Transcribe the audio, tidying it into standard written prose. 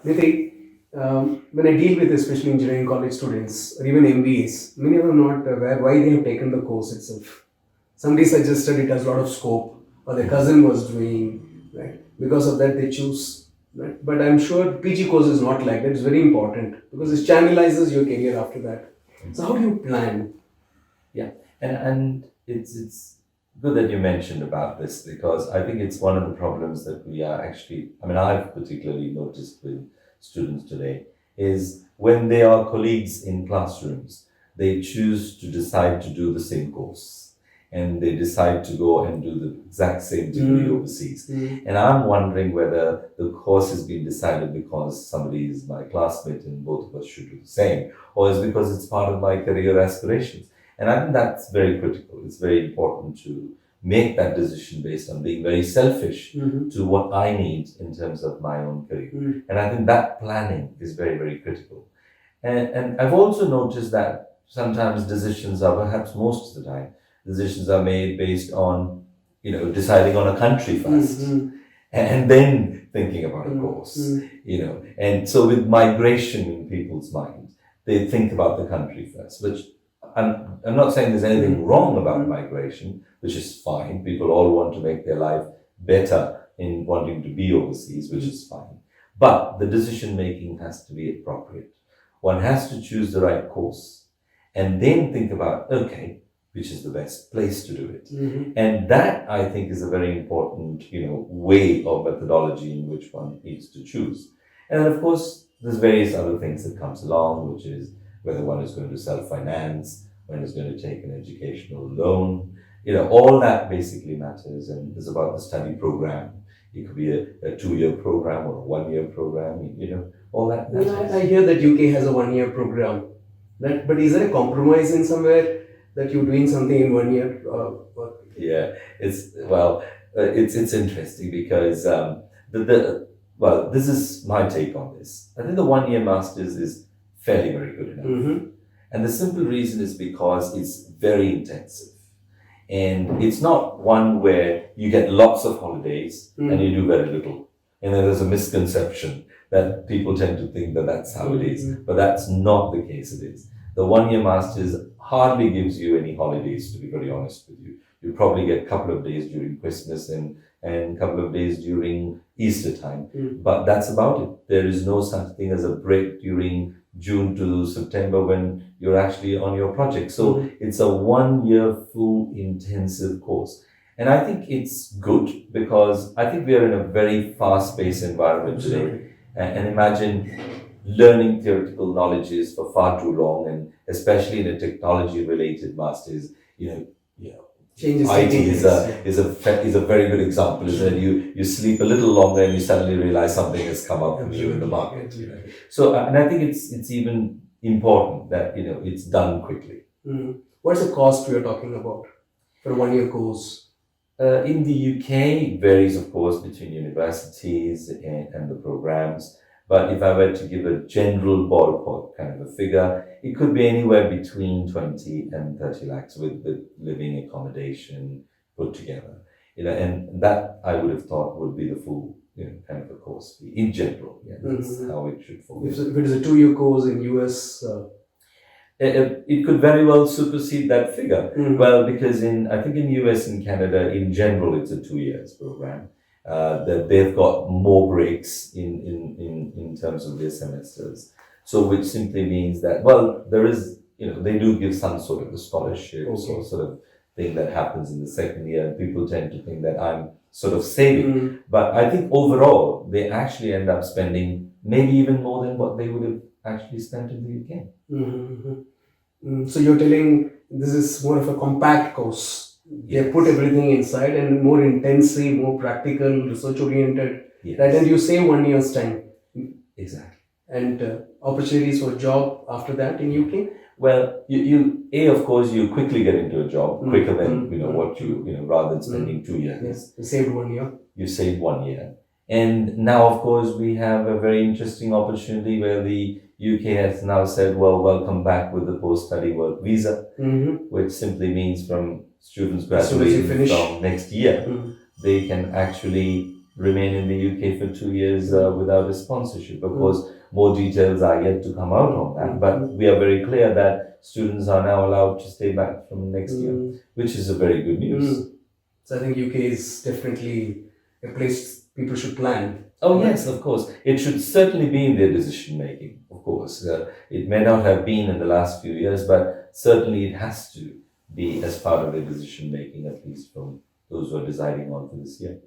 Niti, when I deal with especially engineering college students or even MBAs, many of them are not aware why they have taken the course itself. Somebody suggested it has a lot of scope, or their cousin was doing, right? Because of that, they choose, right? But I'm sure PG course is not like that. It's very important because it channelizes your career after that. So, how do you plan? Yeah, and it's good that you mentioned about this because I think it's one of the problems that we are actually. I mean, I've particularly noticed with students today is when they are colleagues in classrooms, they choose to decide to do the same course and they decide to go and do the exact same degree overseas. And I'm wondering whether the course has been decided because somebody is my classmate and both of us should do the same, or is because it's part of my career aspirations. And I think that's very critical. It's very important to make that decision based on being very selfish to what I need in terms of my own career. And I think that planning is very, very critical. And I've also noticed that sometimes decisions are, perhaps most of the time, decisions are made based on, deciding on a country first and then thinking about a course. And so with migration in people's minds, they think about the country first, which I'm not saying there's anything wrong about migration, which is fine. People all want to make their life better in wanting to be overseas, which is fine. But the decision making has to be appropriate. One has to choose the right course and then think about, okay, which is the best place to do it. And that I think is a very important, way of methodology in which one needs to choose. And then of course, there's various other things that comes along, which is whether one is going to self-finance, when is going to take an educational loan. All that basically matters and is about the study program. It could be a 2-year program or a 1-year program, all that Yeah, matters. I hear that UK has a 1 year program. But is there a compromise in somewhere that you're doing something in 1 year? Yeah, it's interesting because well, this is my take on this. I think the 1-year masters is fairly very good enough. And the simple reason is because it's very intensive. And it's not one where you get lots of holidays and you do very little. And then there's a misconception that people tend to think that that's how it is. But that's not the case it is. The 1-year masters hardly gives you any holidays, to be very honest with you. You probably get a couple of days during Christmas and a couple of days during Easter time. But that's about it. There is no such thing as a break during June to September when you're actually on your project. So it's a 1-year full intensive course. And I think it's good because I think we are in a very fast-paced environment today. And imagine learning theoretical knowledges for far too long, and especially in a technology-related masters, Changes IT taking is place. is a very good example. Is that you sleep a little longer and you suddenly realize something has come up with you in the market. So and I think it's even important that it's done quickly. What's the cost we are talking about for a 1 year course? In the UK, it varies, of course, between universities and the programs. But if I were to give a general ballpark kind of a figure, it could be anywhere between 20 and 30 lakhs with living accommodation put together. And that I would have thought would be the full, kind of a course fee in general. Yeah, that's how it should fall. If it is a 2 year course in US, it could very well supersede that figure. Well, because I think in US and Canada, in general, it's a 2 years program. That they've got more breaks in terms of their semesters. So which simply means that, well, there is, they do give some sort of a scholarship or sort of thing that happens in the second year. And people tend to think that I'm sort of saving. But I think overall, they actually end up spending maybe even more than what they would have actually spent in the UK. So you're telling this is more of a compact course. They put everything inside and more intensive, more practical, research oriented. Yes. Right, and you save 1 year's time. Exactly. And opportunities for job after that in UK. Well, you of course you quickly get into a job quicker than what rather than spending 2 years. Yes, you saved 1 year. You save 1 year. And now, of course, we have a very interesting opportunity where the UK has now said, well, welcome back with the post-study work visa, which simply means from students graduating from next year, they can actually remain in the UK for 2 years without a sponsorship. Of course, more details are yet to come out on that, but we are very clear that students are now allowed to stay back from next year, which is a very good news. So I think UK is definitely a place people should plan. Oh yes, of course. It should certainly be in their decision making. Of course, it may not have been in the last few years, but certainly it has to be as part of their decision making, at least from those who are deciding on for this year.